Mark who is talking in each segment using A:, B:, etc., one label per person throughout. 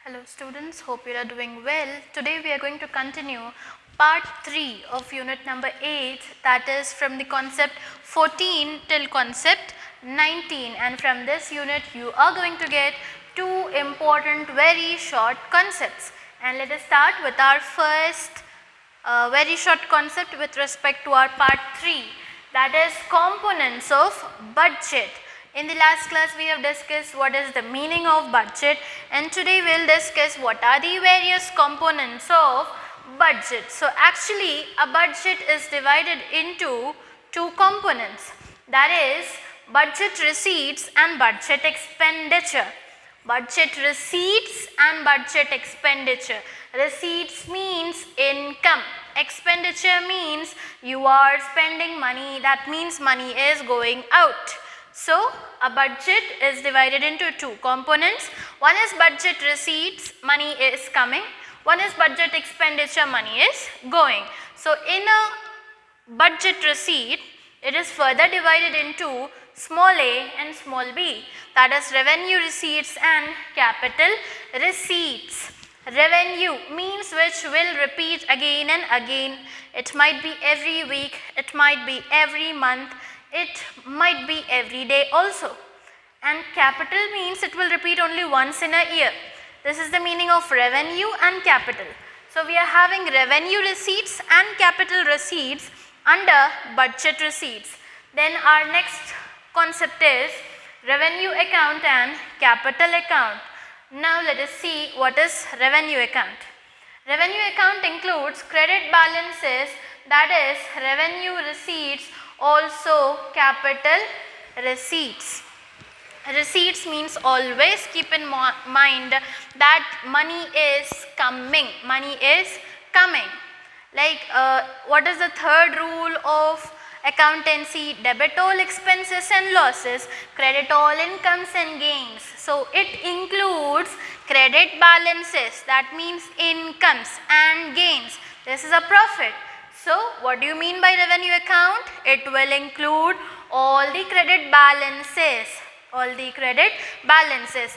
A: Hello students, hope you are doing well. Today we are going to continue part 3 of unit number 8, that is from the concept 14 till concept 19, and from this unit you are going to get two important very short concepts. And let us start with our first very short concept with respect to our part 3, that is components of budget. In the last class we have discussed what is the meaning of budget, and today we will discuss what are the various components of budget. So actually a budget is divided into two components, that is budget receipts and budget expenditure. Budget receipts and budget expenditure. Receipts means income, expenditure means you are spending money, that means money is going out. So a budget is divided into two components. One is budget receipts, money is coming. One is budget expenditure, money is going. So in a budget receipt, it is further divided into small a and small b, that is revenue receipts and capital receipts. Revenue means which will repeat again and again. It might be every week, it might be every month, it might be every day also. And capital means it will repeat only once in a year. This is the meaning of revenue and capital. So we are having revenue receipts and capital receipts under budget receipts. Then our next concept is revenue account and capital account. Now let us see what is revenue account. Revenue account includes credit balances, that is revenue receipts, also capital receipts. Receipts means always keep in mind that money is coming, money is coming. Like what is the third rule of accountancy? Debit all expenses and losses, credit all incomes and gains. So it includes credit balances, that means incomes and gains. This is a profit. So what do you mean by revenue account? It will include all the credit balances,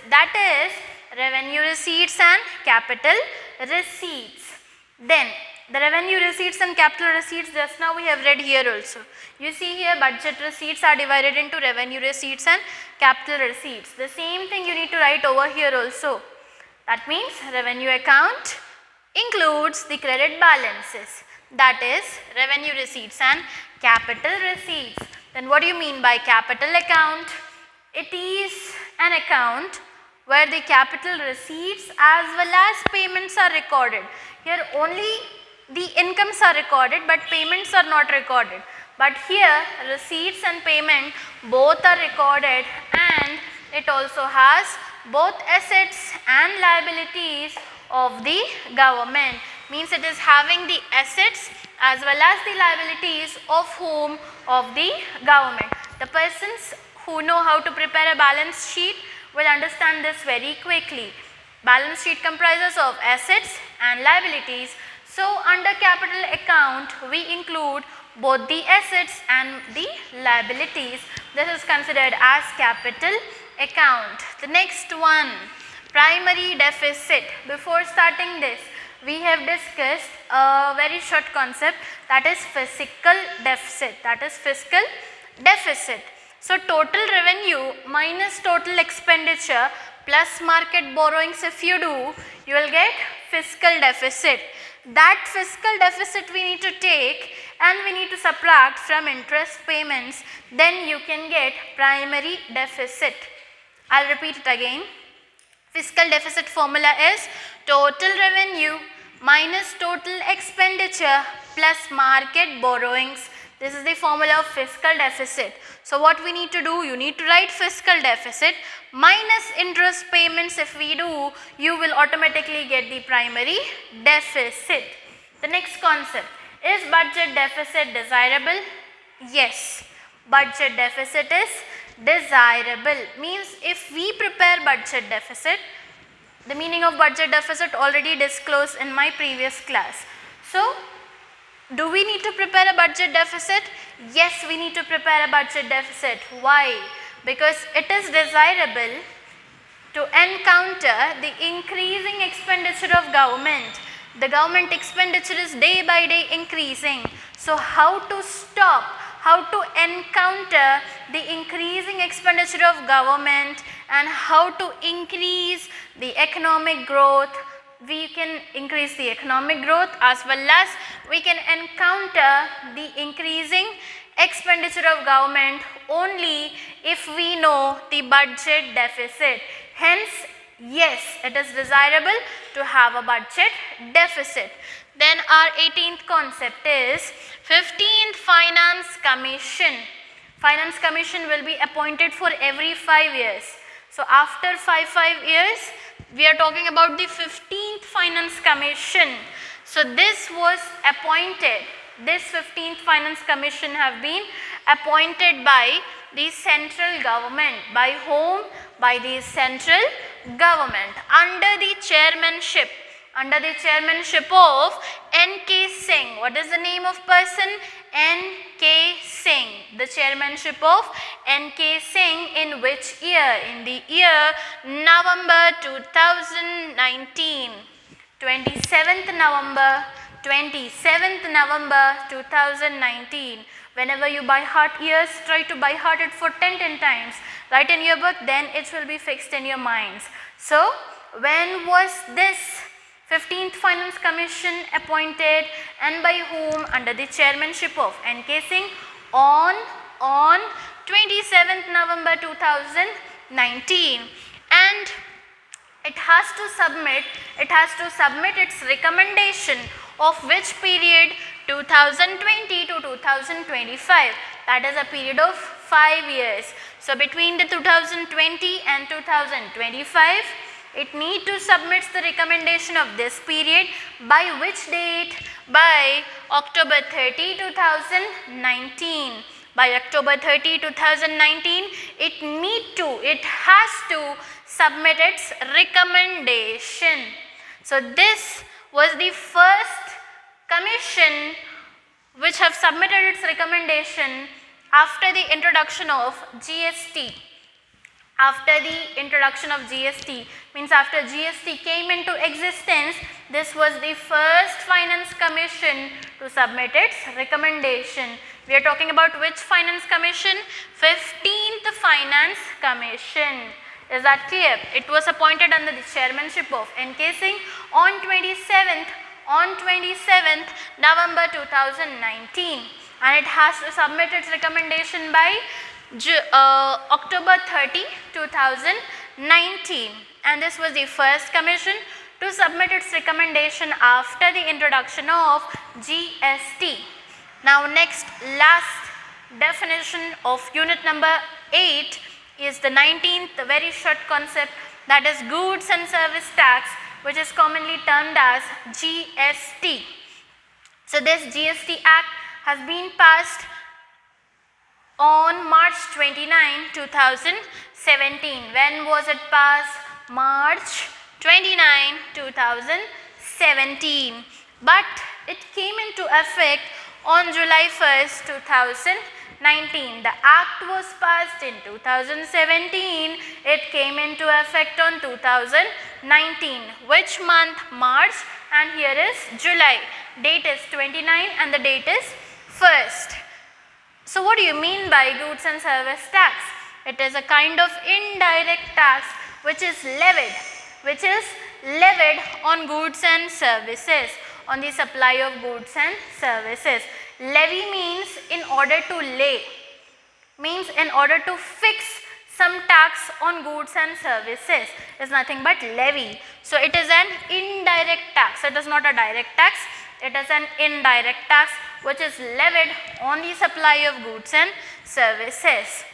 A: that is revenue receipts and capital receipts. Then the revenue receipts and capital receipts, just now we have read here also. You see here budget receipts are divided into revenue receipts and capital receipts. The same thing you need to write over here also. That means revenue account includes the credit balances, that is revenue receipts and capital receipts. Then what do you mean by capital account? It is an account where the capital receipts as well as payments are recorded. Here only the incomes are recorded but payments are not recorded. But here receipts and payment both are recorded, and it also has both assets and liabilities of the government. Means it is having the assets as well as the liabilities of whom? Of the government. The persons who know how to prepare a balance sheet will understand this very quickly. Balance sheet comprises of assets and liabilities. So under capital account we include both the assets and the liabilities. This is considered as capital account. The next one, primary deficit. Before starting this, we have discussed a very short concept, that is fiscal deficit, So total revenue minus total expenditure plus market borrowings, if you do, you will get fiscal deficit. That fiscal deficit we need to take and we need to subtract from interest payments, then you can get primary deficit. I will repeat it again. Fiscal deficit formula is total revenue minus total expenditure plus market borrowings. This is the formula of fiscal deficit. So what we need to do, you need to write fiscal deficit minus interest payments. If we do, you will automatically get the primary deficit. The next concept, is budget deficit desirable? Yes, budget deficit is desirable. Means if we prepare budget deficit, the meaning of budget deficit already disclosed in my previous class. So do we need to prepare a budget deficit? Yes, we need to prepare a budget deficit. Why? Because it is desirable to encounter the increasing expenditure of government. The government expenditure is day by day increasing. So how to stop, how to encounter the increasing expenditure of government and how to increase the economic growth? We can increase the economic growth as well as we can encounter the increasing expenditure of government only if we know the budget deficit. Hence, yes, it is desirable to have a budget deficit. Then our 18th concept is 15th Finance Commission. Finance Commission will be appointed for every 5 years. So after 5 years, we are talking about the 15th Finance Commission. So this was appointed, this 15th Finance Commission have been appointed by the central government. By whom? By the central government under the chairmanship of N.K. Singh. What is the name of person? N.K. Singh. The chairmanship of N.K. Singh in which year? In the year November 2019. 27th November 2019. Whenever you by heart years, try to by heart it for 10 times. Write in your book, then it will be fixed in your minds. So, when was this 15th Finance Commission appointed and by whom? Under the chairmanship of N.K. Singh on 27th November 2019. And it has to submit its recommendation of which period? 2020 to 2025. That is a period of 5 years. So between the 2020 and 2025, it need to submit the recommendation of this period by which date? By October 30, 2019. By October 30, 2019, it has to submit its recommendation. So this was the first commission which have submitted its recommendation after the introduction of GST. After the introduction of GST, means after GST came into existence, this was the first Finance Commission to submit its recommendation. We are talking about which Finance Commission? 15th Finance Commission. Is that clear? It was appointed under the chairmanship of N.K. Singh on 27th November 2019, and it has to submit its recommendation by October 30, 2019, and this was the first commission to submit its recommendation after the introduction of GST. Now next, last definition of unit number 8 is the 19th, the very short concept, that is goods and service tax, which is commonly termed as GST. So this GST Act has been passed on March 29, 2017. When was it passed? March 29, 2017. But it came into effect on July 1st, 2019. The act was passed in 2017. It came into effect on 2019. Which month? March, and here is July. Date is 29 and the date is 1st. So what do you mean by goods and service tax? It is a kind of indirect tax which is levied on goods and services, on the supply of goods and services. Levy means in order to lay, means in order to fix some tax on goods and services is nothing but levy. So it is an indirect tax. It is not a direct tax. It is an indirect tax which is levied on the supply of goods and services.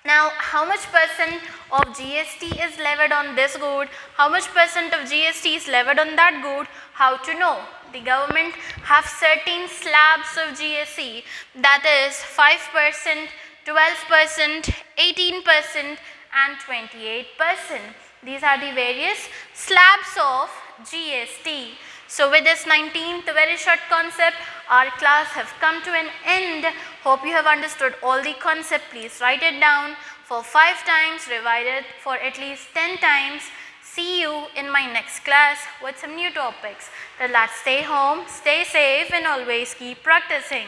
A: Now, how much percent of GST is levied on this good? How much percent of GST is levied on that good? How to know? The government have certain slabs of GST, that is 5%, 12%, 18% and 28%. These are the various slabs of GST. So with this 19th very short concept, our class have come to an end. Hope you have understood all the concept. Please write it down. for 5 times, revise it for at least 10 times. See you in my next class with some new topics. Till that, stay home, stay safe and always keep practicing.